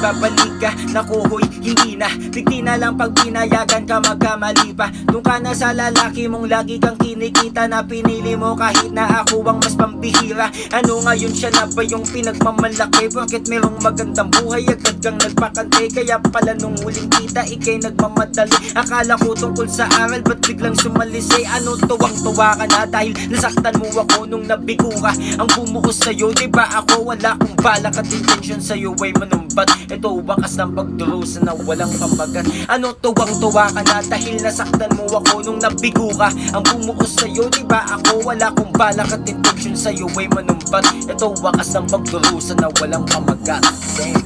magbabalik ka. Naku hoy, hindi na, bigti na lang pag pinayagan ka magkamali pa. Doon ka na sa lalaki mong lagi kang kinikita, na pinili mo kahit na ako ang mas pambihira. Ano ngayon siya na ba yung pinagmamalaki? Bakit merong magandang buhay agad kang nagpakante? Kaya pala nung huling kita ikay nagmamadali. Akala ko tungkol sa aral, ba't biglang sumalis? Ano, tuwang-tuwa ka na dahil nasaktan mo ako nung nabigo ka. Ang bumuos sa'yo, diba ako wala kong balak at intention sa'yo ay manumbat. Ito wakas ng pagdurusa na walang pamagat. Ano, tuwang-tuwa ka na dahil nasaktan mo ako nung nabigo ka. Ang bumuos sa'yo, diba ako wala kong balak at intention sa'yo ay manumbat. Ito wakas ng pagdurusa na walang pamagat.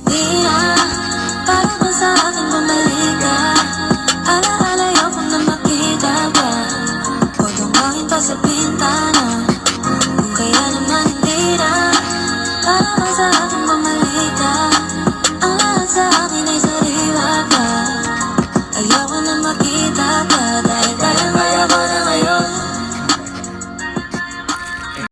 Di na, para ba sa akin bumalik ka? Alaala ayoko na makita pa. Huwag mong gawin pa sa bintana.